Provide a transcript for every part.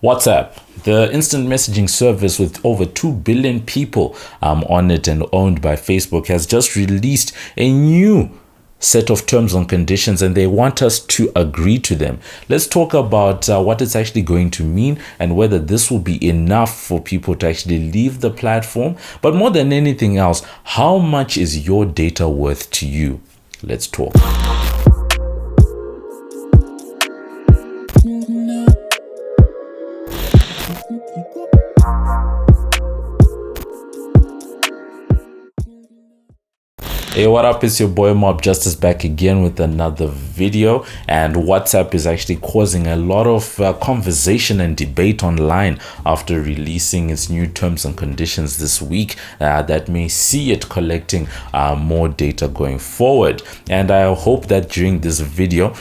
WhatsApp, the instant messaging service with over 2 billion people on it and owned by Facebook, has just released a new set of terms and conditions, and they want us to agree to them. Let's talk about what it's actually going to mean and whether this will be enough for people to actually leave the platform. But more than anything else, how much is your data worth to you? Let's talk. Hey, what up? It's your boy MobbJustice back again with another video, and WhatsApp is actually causing a lot of conversation and debate online after releasing its new terms and conditions this week that may see it collecting more data going forward. And I hope that during this video,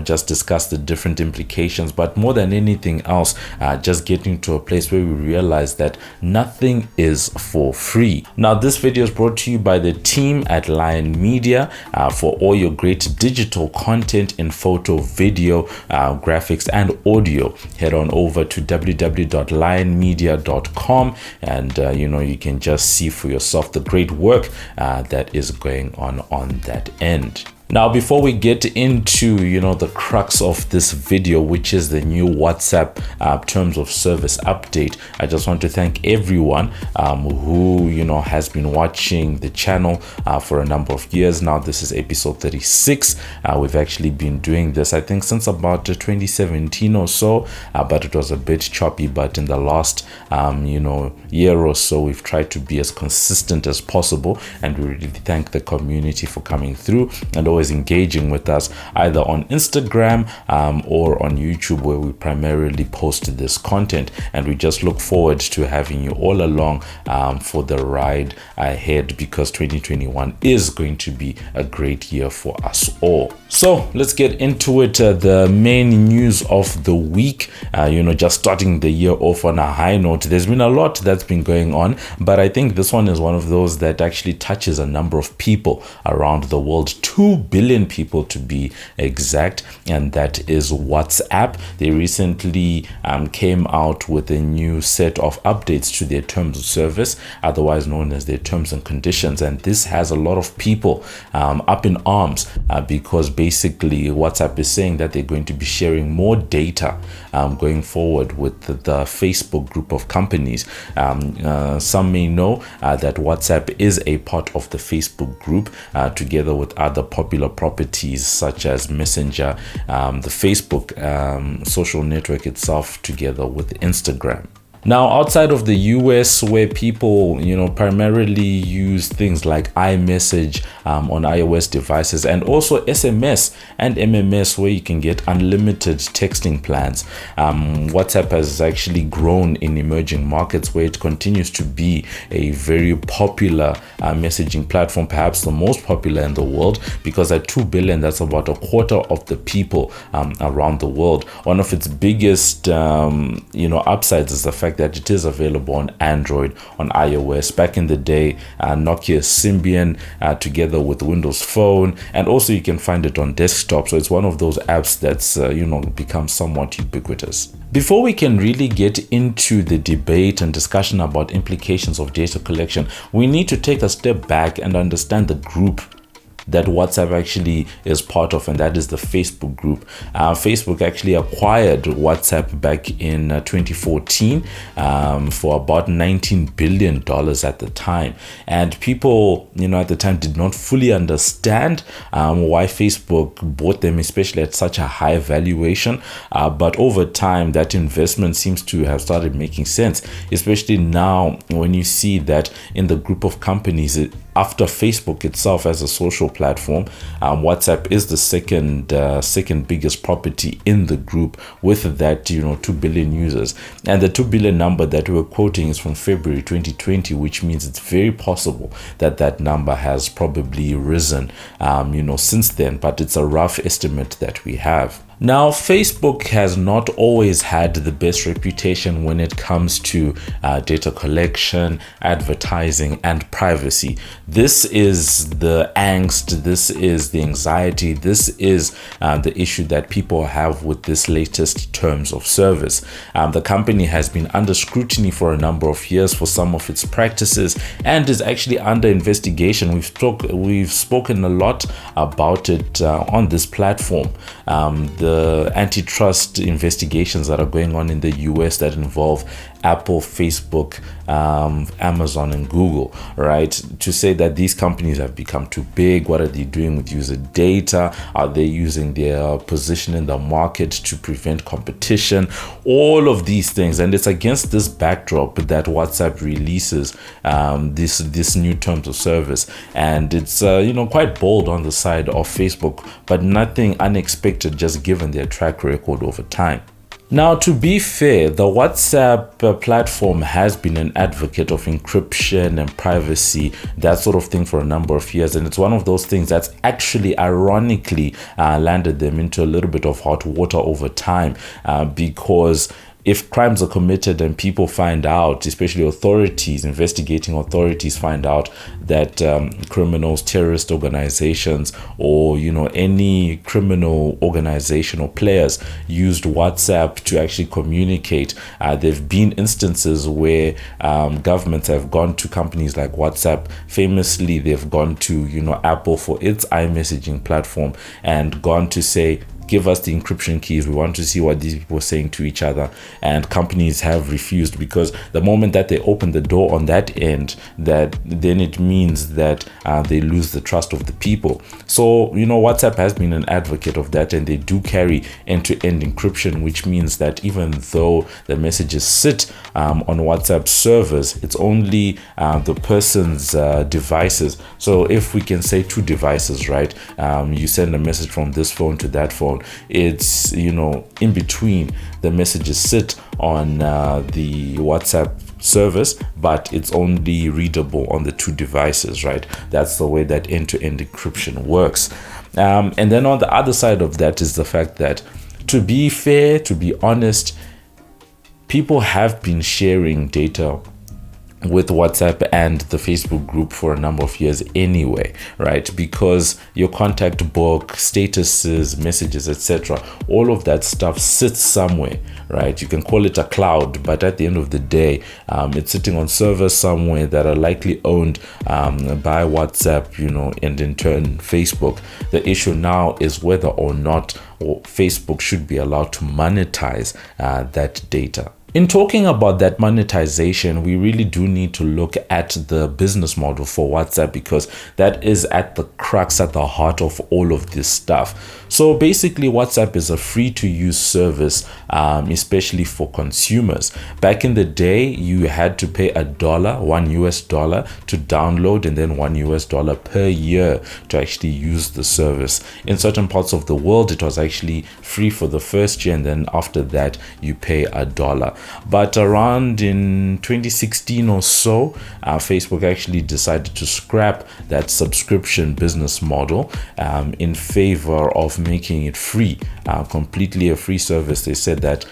just discuss the different implications, but more than anything else, just getting to a place where we realize that nothing is for free. Now, this video is brought to you by the team at Liyon Media for all your great digital content in photo, video, graphics and audio. Head on over to www.liyonmedia.com and you can just see for yourself the great work that is going on that end. Now, before we get into, the crux of this video, which is the new WhatsApp terms of service update, I just want to thank everyone who, has been watching the channel for a number of years now. This is episode 36. We've actually been doing this, I think, since about 2017 or so, but it was a bit choppy. But in the last, year or so, we've tried to be as consistent as possible, and we really thank the community for coming through and always engaging with us either on Instagram or on YouTube, where we primarily post this content. And we just look forward to having you all along for the ride ahead, because 2021 is going to be a great year for us all. So let's get into it. The main news of the week, just starting the year off on a high note. There's been a lot that's been going on, but I think this one is one of those that actually touches a number of people around the world. 2 billion people to be exact, and that is WhatsApp. They recently came out with a new set of updates to their terms of service, otherwise known as their terms and conditions, and this has a lot of people up in arms because basically WhatsApp is saying that they're going to be sharing more data going forward with the Facebook group of companies. Some may know that WhatsApp is a part of the Facebook group together with other popular properties such as Messenger, the Facebook social network itself, together with Instagram. Now, outside of the US, where people, primarily use things like iMessage on iOS devices, and also SMS and MMS, where you can get unlimited texting plans, WhatsApp has actually grown in emerging markets, where it continues to be a very popular messaging platform, perhaps the most popular in the world, because at 2 billion, that's about a quarter of the people around the world. One of its biggest, upsides is the fact that it is available on Android, on iOS. Back in the day, Nokia Symbian together with Windows Phone, and also you can find it on desktop. So it's one of those apps that's become somewhat ubiquitous. Before we can really get into the debate and discussion about implications of data collection, we need to take a step back and understand the group that WhatsApp actually is part of, and that is the Facebook group. Facebook actually acquired WhatsApp back in 2014 for about $19 billion at the time. And people, at the time did not fully understand why Facebook bought them, especially at such a high valuation. But over time, that investment seems to have started making sense, especially now when you see that in the group of companies, after Facebook itself as a social platform, WhatsApp is the second biggest property in the group, with that 2 billion users. And the 2 billion number that we're quoting is from February 2020, which means it's very possible that that number has probably risen since then, but it's a rough estimate that we have. Now, Facebook has not always had the best reputation when it comes to data collection, advertising, and privacy. This is the angst, this is the anxiety, this is the issue that people have with this latest terms of service. The company has been under scrutiny for a number of years for some of its practices and is actually under investigation. We've spoken a lot about it on this platform. The antitrust investigations that are going on in the US that involve Apple, Facebook, Amazon, and Google, right? To say that these companies have become too big. What are they doing with user data? Are they using their position in the market to prevent competition? All of these things. And it's against this backdrop that WhatsApp releases this new terms of service. And it's, quite bold on the side of Facebook, but nothing unexpected just given their track record over time. Now, to be fair, the WhatsApp platform has been an advocate of encryption and privacy, that sort of thing, for a number of years. And it's one of those things that's actually ironically landed them into a little bit of hot water over time because if crimes are committed and people find out, especially authorities, investigating authorities find out that criminals, terrorist organizations, or any criminal organization or players used WhatsApp to actually communicate, there've been instances where governments have gone to companies like WhatsApp. Famously, they've gone to Apple for its iMessaging platform and gone to say, give us the encryption keys. We want to see what these people are saying to each other. And companies have refused because the moment that they open the door on that end, then it means that they lose the trust of the people. So, WhatsApp has been an advocate of that, and they do carry end-to-end encryption, which means that even though the messages sit on WhatsApp servers, it's only the person's devices. So if we can say two devices, right? You send a message from this phone to that phone. It's in between, the messages sit on the WhatsApp service, but it's only readable on the two devices, right? That's the way that end-to-end encryption works. And then on the other side of that is the fact that, to be fair, to be honest, people have been sharing data with WhatsApp and the Facebook group for a number of years anyway, right? Because your contact book, statuses, messages, etc., all of that stuff sits somewhere, right? You can call it a cloud, but at the end of the day, it's sitting on servers somewhere that are likely owned by WhatsApp, and in turn Facebook. The issue now is whether or not Facebook should be allowed to monetize that data. In talking about that monetization, we really do need to look at the business model for WhatsApp, because that is at the crux, at the heart of all of this stuff. So basically, WhatsApp is a free-to-use service, especially for consumers. Back in the day, you had to pay $1 to download, and then $1 per year to actually use the service. In certain parts of the world, it was actually free for the first year, and then after that, you pay $1. But around in 2016 or so, Facebook actually decided to scrap that subscription business model in favor of making it free, completely a free service. They said that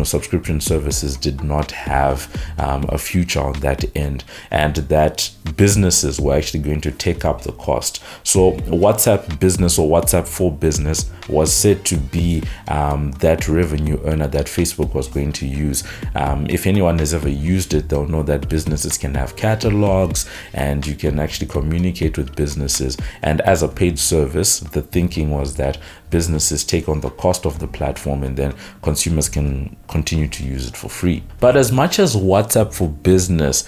subscription services did not have a future on that end, and that businesses were actually going to take up the cost. So WhatsApp Business, or WhatsApp for Business, was said to be that revenue earner that Facebook was going to use. If anyone has ever used it, they'll know that businesses can have catalogs, and you can actually communicate with businesses. And as a paid service, the thinking was that businesses take on the cost of the platform, and then consumers can continue to use it for free. But as much as WhatsApp for Business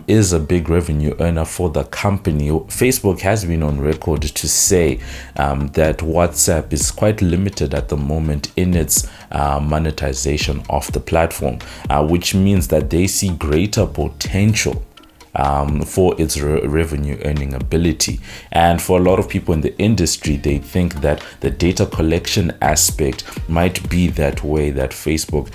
is a big revenue earner for the company, Facebook has been on record to say that WhatsApp is quite limited at the moment in its monetization of the platform, which means that they see greater potential for its revenue earning ability. And for a lot of people in the industry, they think that the data collection aspect might be that way that Facebook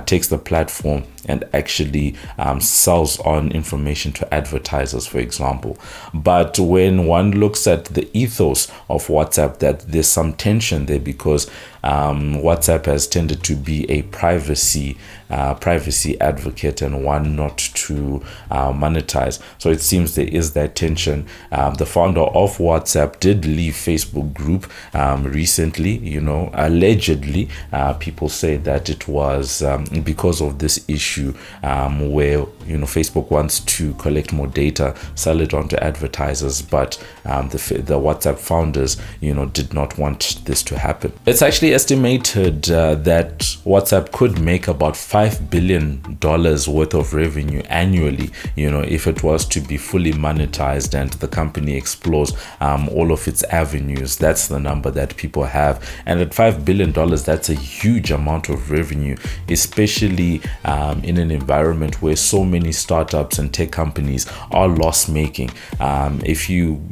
takes the platform and actually sells on information to advertisers, for example. But when one looks at the ethos of WhatsApp, that there's some tension there, because WhatsApp has tended to be a privacy advocate and one not to monetize. So it seems there is that tension. The founder of WhatsApp did leave Facebook group recently. Allegedly, people say that it was because of this issue where Facebook wants to collect more data, sell it on to advertisers, but the WhatsApp founders did not want this to happen. It's actually estimated that WhatsApp could make about $5 billion worth of revenue annually, if it was to be fully monetized and the company explores all of its avenues. That's the number that people have. And at $5 billion, that's a huge amount of revenue, especially in an environment where so many startups and tech companies are loss-making. If you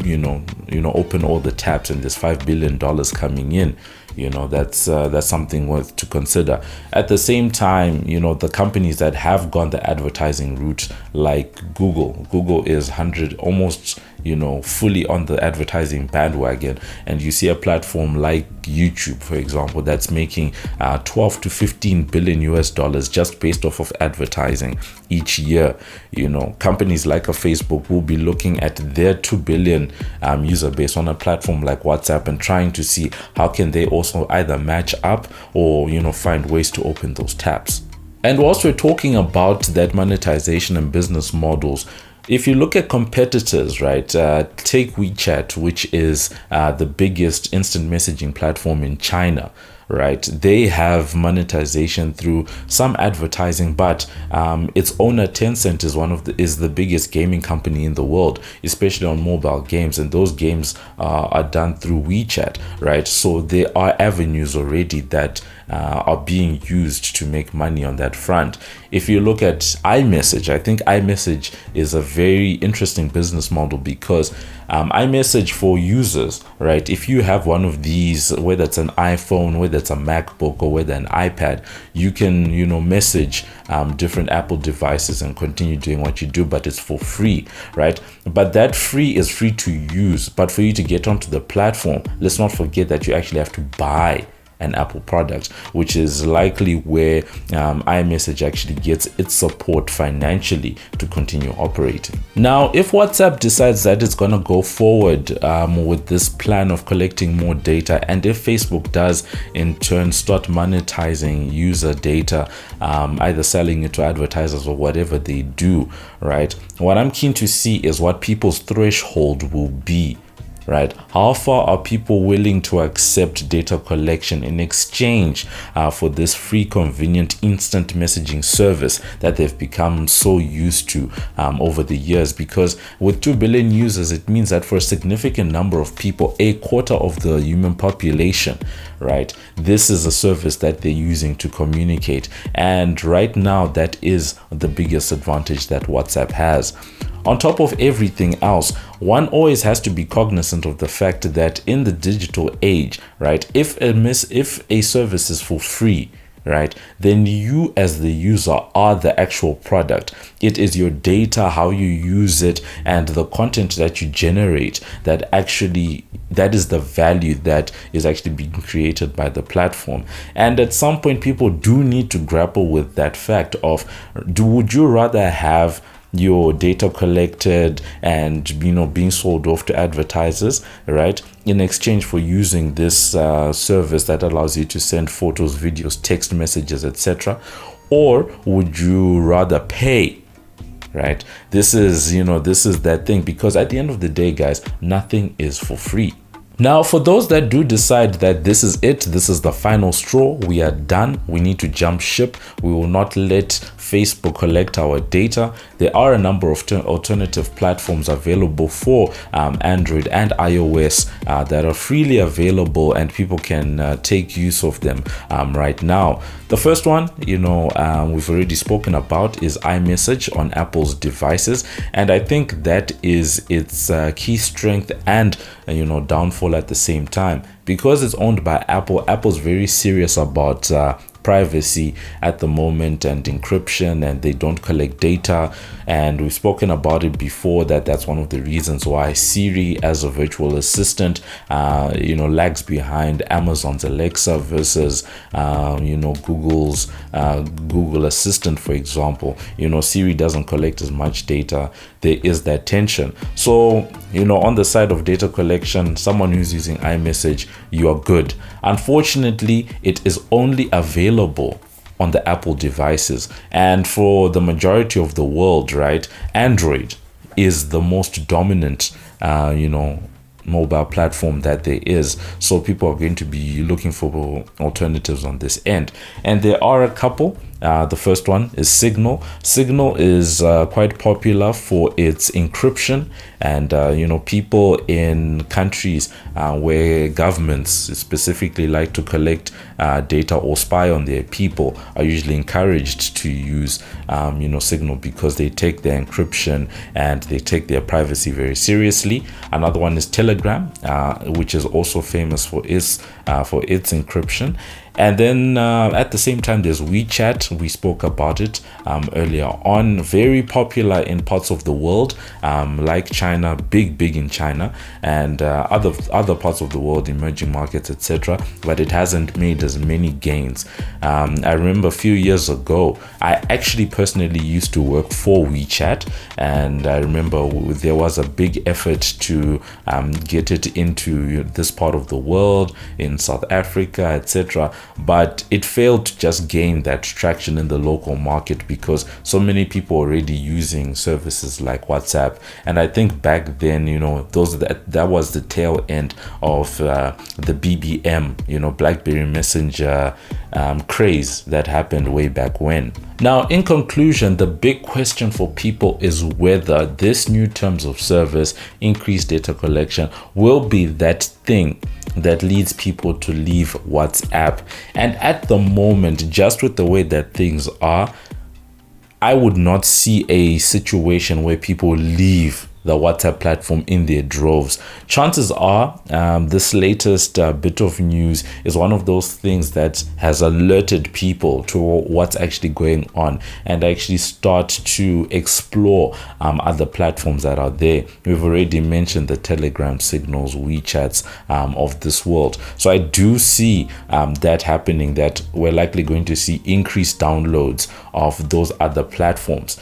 open all the taps and there's $5 billion coming in, that's something worth to consider. At the same time, the companies that have gone the advertising route, like Google is almost fully on the advertising bandwagon, and you see a platform like YouTube, for example, that's making 12 to 15 billion US dollars just based off of advertising each year. Companies like a Facebook will be looking at their 2 billion user base on a platform like WhatsApp and trying to see how can they also either match up or find ways to open those taps. And whilst we're talking about that monetization and business models, if you look at competitors, right, take WeChat, which is the biggest instant messaging platform in China, right? They have monetization through some advertising, but its owner Tencent is the biggest gaming company in the world, especially on mobile games, and those games are done through WeChat, right? So there are avenues already that are being used to make money on that front. If you look at iMessage, I think iMessage is a very interesting business model, because iMessage for users, right? If you have one of these, whether it's an iPhone, whether it's a MacBook, or whether an iPad, you can, message different Apple devices and continue doing what you do, but it's for free, right? But that free is free to use. But for you to get onto the platform, let's not forget that you actually have to buy an Apple product, which is likely where iMessage actually gets its support financially to continue operating. Now, if WhatsApp decides that it's going to go forward with this plan of collecting more data, and if Facebook does in turn start monetizing user data, either selling it to advertisers or whatever they do, right? What I'm keen to see is what people's threshold will be. Right? How far are people willing to accept data collection in exchange for this free, convenient, instant messaging service that they've become so used to over the years? Because with 2 billion users, it means that for a significant number of people, a quarter of the human population, right, this is a service that they're using to communicate. And right now, that is the biggest advantage that WhatsApp has. On top of everything else, one always has to be cognizant of the fact that in the digital age, right, if a service is for free, right, then you as the user are the actual product. It is your data, how you use it, and the content that you generate that is the value that is actually being created by the platform. And at some point, people do need to grapple with that fact of, would you rather have your data collected and being sold off to advertisers, right, in exchange for using this service that allows you to send photos, videos, text messages, etc., or would you rather pay? Right? This is that thing, because at the end of the day, guys, nothing is for free. Now, for those that do decide that this is it, this is the final straw, we are done, we need to jump ship, we will not let Facebook collect our data, there are a number of alternative platforms available for Android and iOS that are freely available, and people can take use of them right now. The first one, we've already spoken about, is iMessage on Apple's devices, and I think that is its key strength and downfall at the same time. Because it's owned by Apple, Apple's very serious about privacy at the moment and encryption, and they don't collect data. And we've spoken about it before, that's one of the reasons why Siri as a virtual assistant lags behind Amazon's Alexa versus Google's Google Assistant, for example. Siri doesn't collect as much data. There is that tension. So on the side of data collection, someone who's using iMessage, you are good. Unfortunately, it is only available on the Apple devices, and for the majority of the world, right, Android is the most dominant mobile platform that there is. So people are going to be looking for alternatives on this end, and there are a couple. The first one is Signal. Signal is quite popular for its encryption, and people in countries where governments specifically like to collect data or spy on their people are usually encouraged to use Signal, because they take their encryption and they take their privacy very seriously. Another one is Telegram, which is also famous for its encryption. And then at the same time, there's WeChat. We spoke about it earlier on. Very popular in parts of the world, like China, big in China, and other parts of the world, emerging markets, etc. But it hasn't made as many gains. I remember a few years ago, I actually personally used to work for WeChat, and I remember there was a big effort to get it into this part of the world, in South Africa, etc. But it failed to just gain that traction in the local market, because so many people are already using services like WhatsApp. And I think back then, that was the tail end of the BBM, BlackBerry Messenger craze that happened way back when. Now, in conclusion, the big question for people is whether this new terms of service, increased data collection, will be that thing that leads people to leave WhatsApp. And at the moment, just with the way that things are, I would not see a situation where people leave the WhatsApp platform in their droves. Chances are this latest bit of news is one of those things that has alerted people to what's actually going on, and actually start to explore other platforms that are there. We've already mentioned the Telegram, Signals, WeChats of this world. So I do see that happening, that we're likely going to see increased downloads of those other platforms.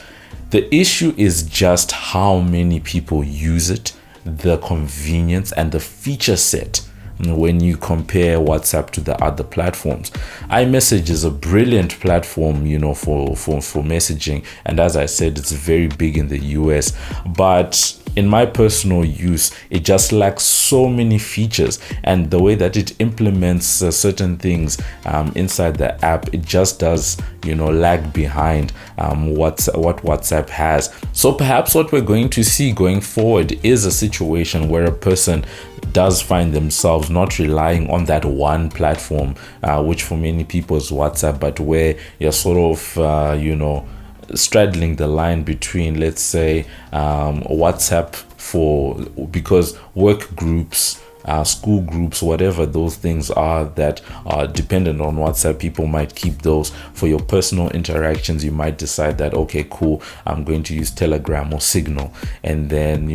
The issue is just how many people use it, the convenience and the feature set when you compare WhatsApp to the other platforms. iMessage is a brilliant platform, for messaging. And as I said, it's very big in the US. But in my personal use, it just lacks so many features, and the way that it implements certain things inside the app, it just does lag behind what WhatsApp has. So perhaps what we're going to see going forward is a situation where a person does find themselves not relying on that one platform, which for many people is WhatsApp, but where you're sort of straddling the line between, let's say, WhatsApp because work groups, school groups, whatever those things are that are dependent on WhatsApp, people might keep those. For your personal interactions, you might decide that, okay, cool, I'm going to use Telegram or Signal, and then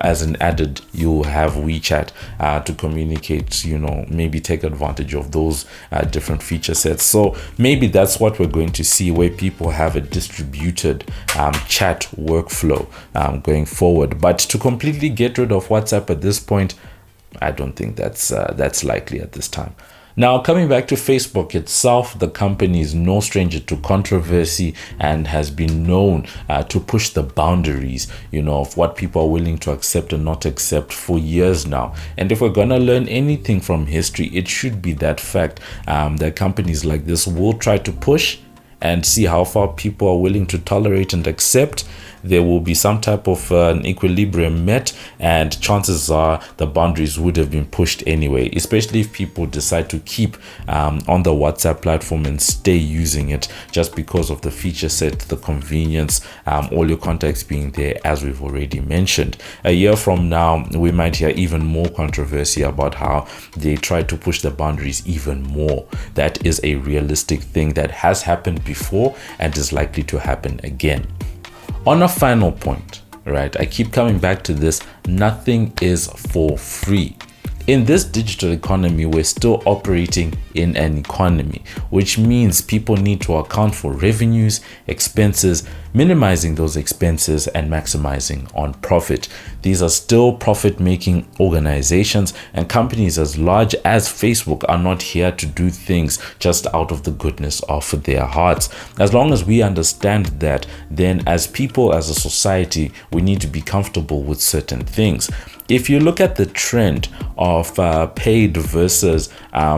as an added, you'll have WeChat to communicate, maybe take advantage of those different feature sets. So maybe that's what we're going to see, where people have a distributed chat workflow going forward. But to completely get rid of WhatsApp at this point, I don't think that's likely at this time. Now, coming back to Facebook itself, the company is no stranger to controversy and has been known to push the boundaries, of what people are willing to accept and not accept for years now. And if we're going to learn anything from history, it should be that fact that companies like this will try to push and see how far people are willing to tolerate and accept. there will be some type of an equilibrium met, and chances are the boundaries would have been pushed anyway, especially if people decide to keep on the WhatsApp platform and stay using it just because of the feature set, the convenience, all your contacts being there, as we've already mentioned. A year from now, we might hear even more controversy about how they try to push the boundaries even more. That is a realistic thing that has happened before and is likely to happen again. On a final point, right, I keep coming back to this: nothing is for free. In this digital economy, we're still operating in an economy, which means people need to account for revenues, expenses, minimizing those expenses and maximizing on profit. These are still profit-making organizations, and companies as large as Facebook are not here to do things just out of the goodness of their hearts. As long as we understand that, then as people, as a society, we need to be comfortable with certain things. If you look at the trend of paid versus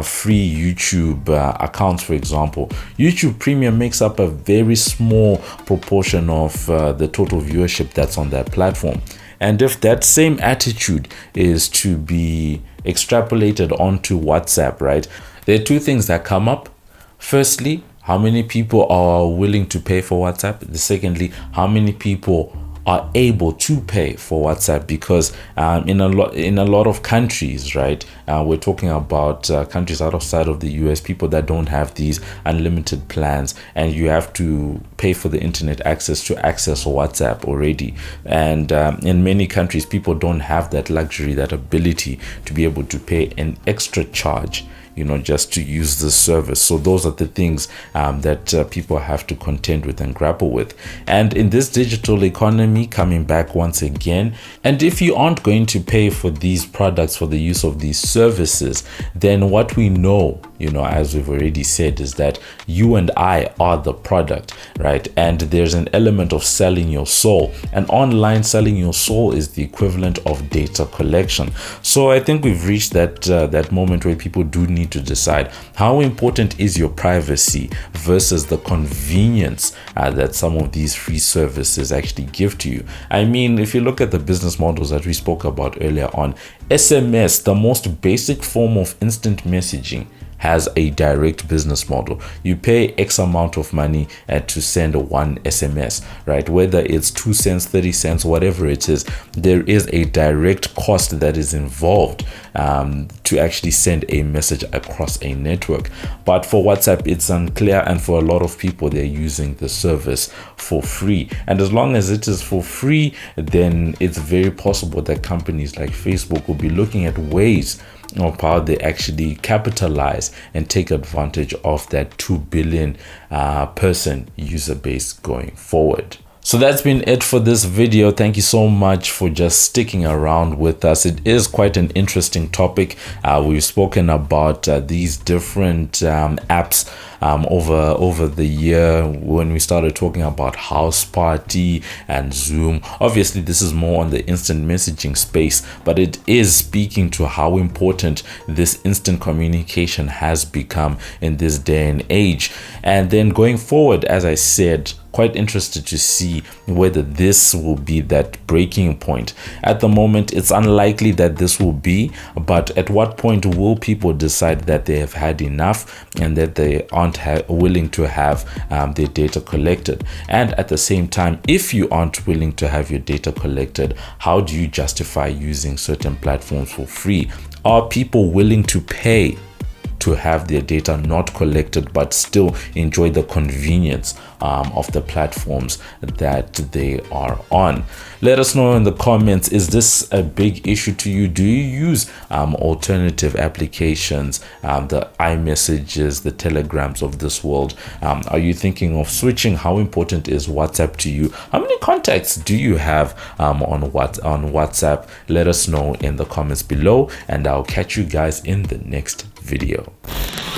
free YouTube accounts, for example, YouTube Premium makes up a very small proportion of the total viewership that's on that platform. And if that same attitude is to be extrapolated onto WhatsApp, right, there are two things that come up. Firstly, how many people are willing to pay for WhatsApp? Secondly, how many people are able to pay for WhatsApp? Because in a lot of countries, right, we're talking about countries outside of the US, people that don't have these unlimited plans, and you have to pay for the internet access to access WhatsApp already. And in many countries, people don't have that luxury, that ability to be able to pay an extra charge, you know, just to use the service. So those are the things that people have to contend with and grapple with. And in this digital economy, coming back once again, and if you aren't going to pay for these products, for the use of these services, then what we know, you know, as we've already said, is that you and I are the product, right? And there's an element of selling your soul, and online selling your soul is the equivalent of data collection. So I think we've reached that moment where people do need to decide how important is your privacy versus the convenience that some of these free services actually give to you. I mean, if you look at the business models that we spoke about earlier on, SMS, the most basic form of instant messaging, has a direct business model. You pay X amount of money to send one SMS, right? Whether it's 2 cents, 30 cents, whatever it is, there is a direct cost that is involved to actually send a message across a network. But for WhatsApp, it's unclear, and for a lot of people, they're using the service for free. And as long as it is for free, then it's very possible that companies like Facebook will be looking at ways of how they actually capitalize and take advantage of that 2 billion person user base going forward. So that's been it for this video. Thank you so much for just sticking around with us. It is quite an interesting topic. We've spoken about these different apps over the year when we started talking about House Party and Zoom. Obviously, this is more on the instant messaging space, but it is speaking to how important this instant communication has become in this day and age. And then going forward, as I said, quite interested to see whether this will be that breaking point. At the moment, it's unlikely that this will be, but at what point will people decide that they have had enough and that they aren't willing to have their data collected? And at the same time, if you aren't willing to have your data collected, how do you justify using certain platforms for free? Are people willing to pay to have their data not collected but still enjoy the convenience of the platforms that they are on? Let us know in the comments, is this a big issue to you? Do you use alternative applications, the iMessages, the Telegrams of this world? Are you thinking of switching? How important is WhatsApp to you? How many contacts do you have on WhatsApp? Let us know in the comments below, and I'll catch you guys in the next video.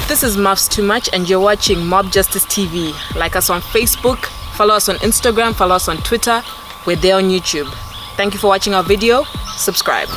This is Muffs Too Much, and you're watching MobbJustice TV. Like us on Facebook, follow us on Instagram, follow us on Twitter. We're there on YouTube. Thank you for watching our video. Subscribe.